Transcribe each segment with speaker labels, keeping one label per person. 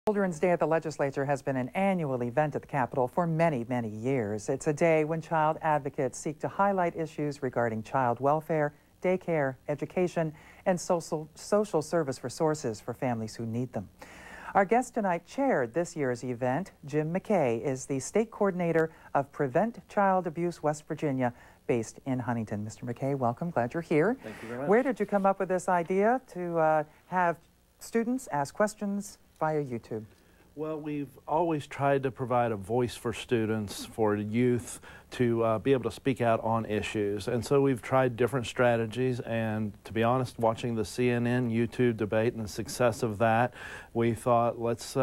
Speaker 1: Children's Day at the Legislature has been an annual event at the Capitol for many, many years. It's a day when child advocates seek to highlight issues regarding child welfare, daycare, education, and social service resources for families who need them. Our guest tonight chaired this year's event. Jim McKay is the state coordinator of Prevent Child Abuse West Virginia, based in Huntington. Mr. McKay, welcome. Glad you're here.
Speaker 2: Thank you very much.
Speaker 1: Where did you come up with this idea to have students ask questions via YouTube?
Speaker 2: Well, we've always tried to provide a voice for students, for youth, to be able to speak out on issues. And so we've tried different strategies, and to be honest, watching the CNN YouTube debate and the success of that, we thought, let's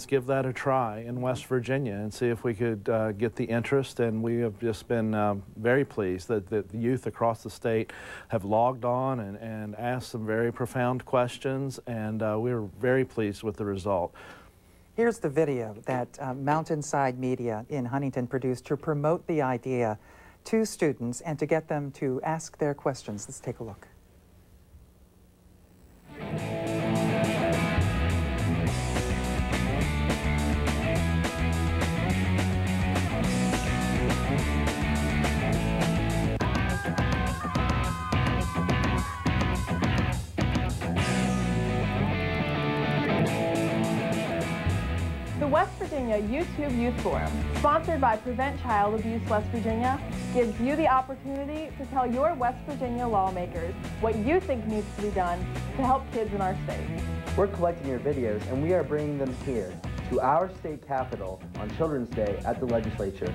Speaker 2: give that a try in West Virginia and see if we could get the interest. And we have just been very pleased that the youth across the state have logged on and asked some very profound questions, and we're very pleased with the result.
Speaker 1: Here's the video that Mountainside Media in Huntington produced to promote the idea to students and to get them to ask their questions. Let's take a look.
Speaker 3: The West Virginia YouTube Youth Forum, sponsored by Prevent Child Abuse West Virginia, gives you the opportunity to tell your West Virginia lawmakers what you think needs to be done to help kids in our state.
Speaker 4: We're collecting your videos and we are bringing them here to our state capitol on Children's Day at the Legislature.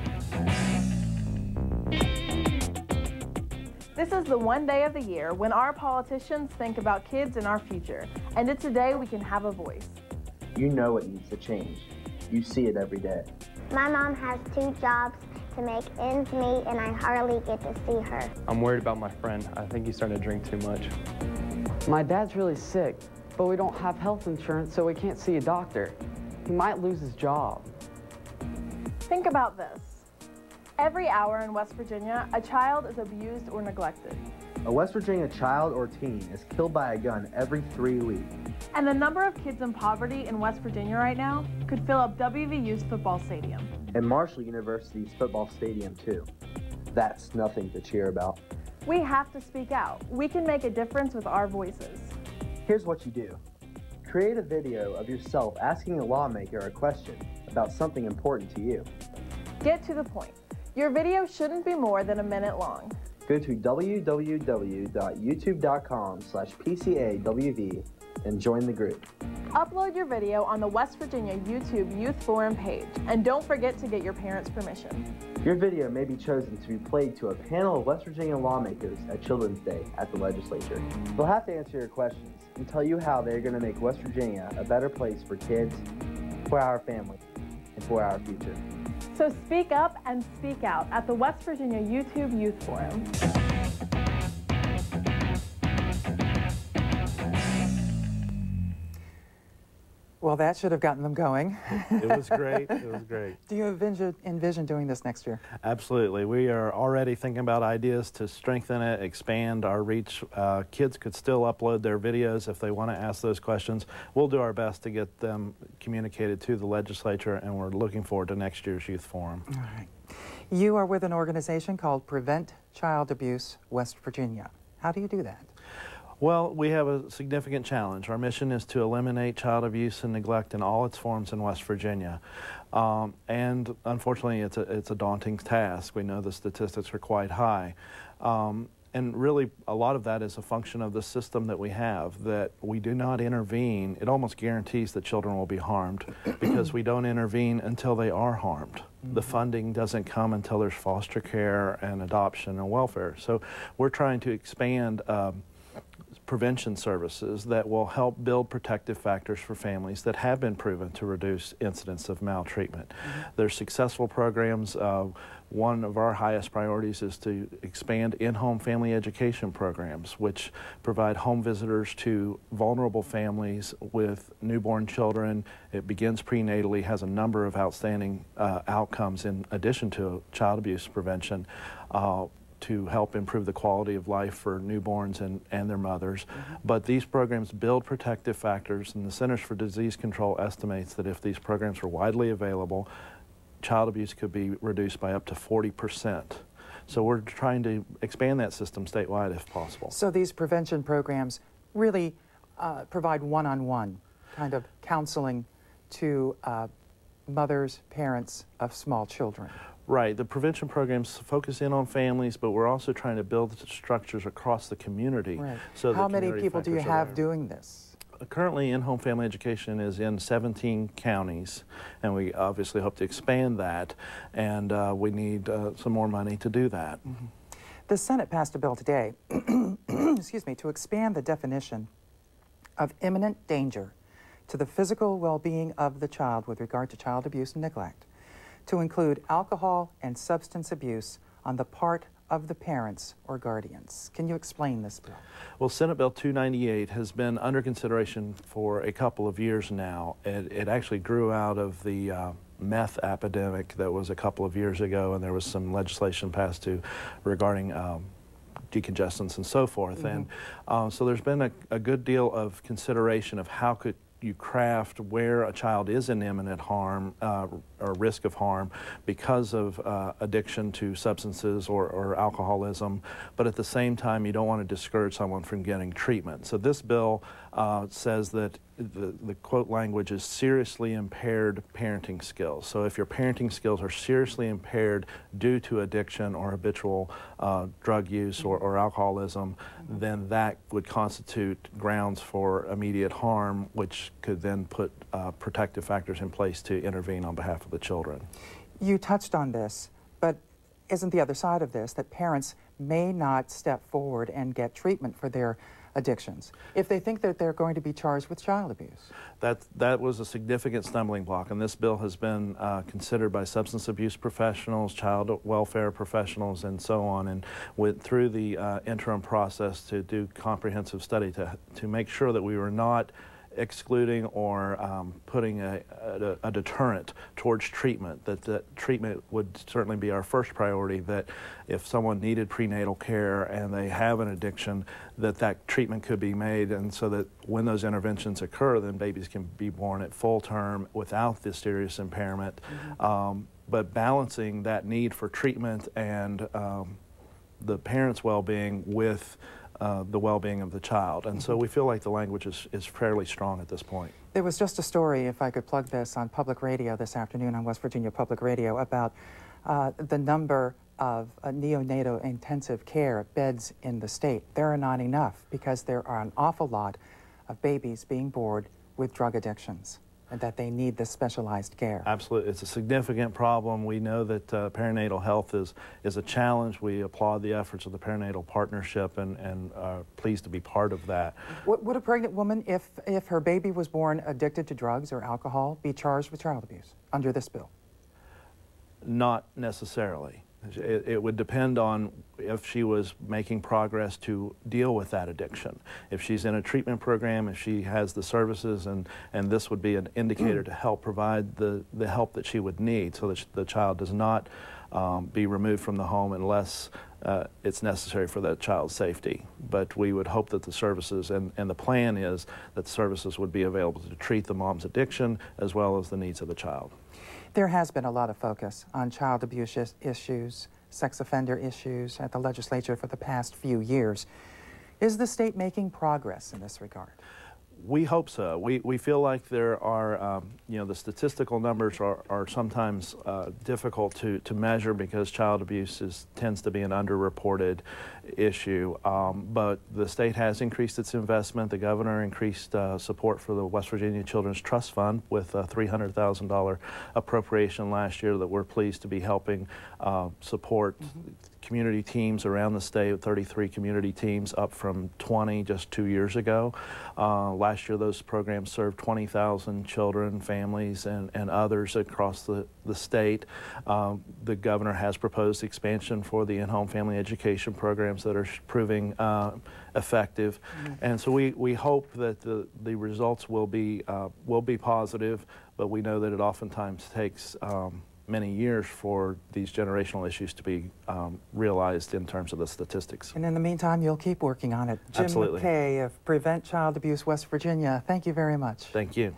Speaker 3: This is the one day of the year when our politicians think about kids and our future, and it's a day we can have a voice.
Speaker 4: You know what needs to change. You see it every day.
Speaker 5: My mom has 2 jobs to make ends meet, and I hardly get to see her.
Speaker 6: I'm worried about my friend. I think he's starting to drink too much.
Speaker 7: My dad's really sick, but we don't have health insurance, so we can't see a doctor. He might lose his job.
Speaker 3: Think about this. Every hour in West Virginia, a child is abused or neglected.
Speaker 4: A West Virginia child or teen is killed by a gun every 3 weeks.
Speaker 3: And the number of kids in poverty in West Virginia right now could fill up WVU's football stadium.
Speaker 4: And Marshall University's football stadium, too. That's nothing to cheer about.
Speaker 3: We have to speak out. We can make a difference with our voices.
Speaker 4: Here's what you do. Create a video of yourself asking a lawmaker a question about something important to you.
Speaker 3: Get to the point. Your video shouldn't be more than a minute long.
Speaker 4: Go to www.youtube.com/PCA-WV and join the group.
Speaker 3: Upload your video on the West Virginia YouTube Youth Forum page, and don't forget to get your parents' permission.
Speaker 4: Your video may be chosen to be played to a panel of West Virginia lawmakers at Children's Day at the Legislature. They'll have to answer your questions and tell you how they're going to make West Virginia a better place for kids, for our family, and for our future.
Speaker 3: So speak up and speak out at the West Virginia YouTube Youth Forum.
Speaker 1: Well, that should have gotten them going.
Speaker 2: It was great. It was great.
Speaker 1: Do you envision doing this next year?
Speaker 2: Absolutely. We are already thinking about ideas to strengthen it, expand our reach. Kids could still upload their videos if they want to ask those questions. We'll do our best to get them communicated to the legislature, and we're looking forward to next year's Youth Forum.
Speaker 1: All right. You are with an organization called Prevent Child Abuse West Virginia. How do you do that?
Speaker 2: Well, we have a significant challenge. Our mission is to eliminate child abuse and neglect in all its forms in West Virginia. And unfortunately, it's a daunting task. We know the statistics are quite high. And really, a lot of that is a function of the system that we have, that we do not intervene. It almost guarantees that children will be harmed because we don't intervene until they are harmed. The funding doesn't come until there's foster care and adoption and welfare. So we're trying to expand prevention services that will help build protective factors for families that have been proven to reduce incidents of maltreatment. There's successful programs. One of our highest priorities is to expand in-home family education programs, which provide home visitors to vulnerable families with newborn children. It begins prenatally, has a number of outstanding outcomes in addition to child abuse prevention. to help improve the quality of life for newborns and their mothers. But these programs build protective factors, and the Centers for Disease Control estimates that if these programs were widely available, child abuse could be reduced by up to 40%. So we're trying to expand that system statewide if possible.
Speaker 1: So these prevention programs really provide one-on-one kind of counseling to mothers, parents of small children.
Speaker 2: Right. The prevention programs focus in on families, but we're also trying to build structures across the community.
Speaker 1: Right.
Speaker 2: So
Speaker 1: how many people do you have doing this?
Speaker 2: Currently, in-home family education is in 17 counties, and we obviously hope to expand that, and we need some more money to do that.
Speaker 1: The Senate passed a bill today, excuse me, to expand the definition of imminent danger to the physical well-being of the child with regard to child abuse and neglect, to include alcohol and substance abuse on the part of the parents or guardians. Can you explain this bill?
Speaker 2: Well, Senate Bill 298 has been under consideration for a couple of years now. It actually grew out of the meth epidemic that was a couple of years ago, and there was some legislation passed regarding decongestants and so forth. And so there's been a good deal of consideration of how could you craft where a child is in imminent harm or risk of harm because of addiction to substances or alcoholism, but at the same time you don't want to discourage someone from getting treatment. So this bill says that the quote language is seriously impaired parenting skills. So if your parenting skills are seriously impaired due to addiction or habitual drug use or alcoholism, then that would constitute grounds for immediate harm, which could then put protective factors in place to intervene on behalf of the children.
Speaker 1: You touched on this, but isn't the other side of this that parents may not step forward and get treatment for their addictions if they think that they're going to be charged with child abuse?
Speaker 2: That was a significant stumbling block, and this bill has been considered by substance abuse professionals, child welfare professionals, and so on, and went through the interim process to do comprehensive study to make sure that we were not excluding or putting a deterrent towards treatment, that treatment would certainly be our first priority, that if someone needed prenatal care and they have an addiction, that treatment could be made, and so that when those interventions occur, then babies can be born at full term without this serious impairment. But balancing that need for treatment and the parent's well-being with the well-being of the child. And so we feel like the language is fairly strong at this point.
Speaker 1: There was just a story, if I could plug this, on public radio this afternoon on West Virginia Public Radio about the number of neonatal intensive care beds in the state. There are not enough because there are an awful lot of babies being born with drug addictions, and that they need this specialized care.
Speaker 2: Absolutely. It's a significant problem. We know that perinatal health is a challenge. We applaud the efforts of the Perinatal Partnership and are pleased to be part of that.
Speaker 1: Would a pregnant woman, if her baby was born addicted to drugs or alcohol, be charged with child abuse under this bill?
Speaker 2: Not necessarily. It would depend on if she was making progress to deal with that addiction. If she's in a treatment program, if she has the services, and this would be an indicator to help provide the help that she would need so that the child does not be removed from the home unless it's necessary for that child's safety. But we would hope that the services, and the plan is that the services would be available to treat the mom's addiction as well as the needs of the child.
Speaker 1: There has been a lot of focus on child abuse issues, sex offender issues at the legislature for the past few years. Is the state making progress in this regard?
Speaker 2: We hope so. We feel like there are, you know, the statistical numbers are sometimes difficult to measure because child abuse tends to be an underreported issue. But the state has increased its investment. The governor increased support for the West Virginia Children's Trust Fund with a $300,000 appropriation last year that we're pleased to be helping support community teams around the state, 33 community teams, up from 20 just 2 years ago. Last year, those programs served 20,000 children, families, and others across the state. The governor has proposed expansion for the in-home family education programs that are proving effective. And so we hope that the results will be positive, but we know that it oftentimes takes many years for these generational issues to be realized in terms of the statistics.
Speaker 1: And in the meantime, you'll keep working on it. Jim
Speaker 2: Absolutely.
Speaker 1: McKay of Prevent Child Abuse West Virginia, thank you very much.
Speaker 2: Thank you.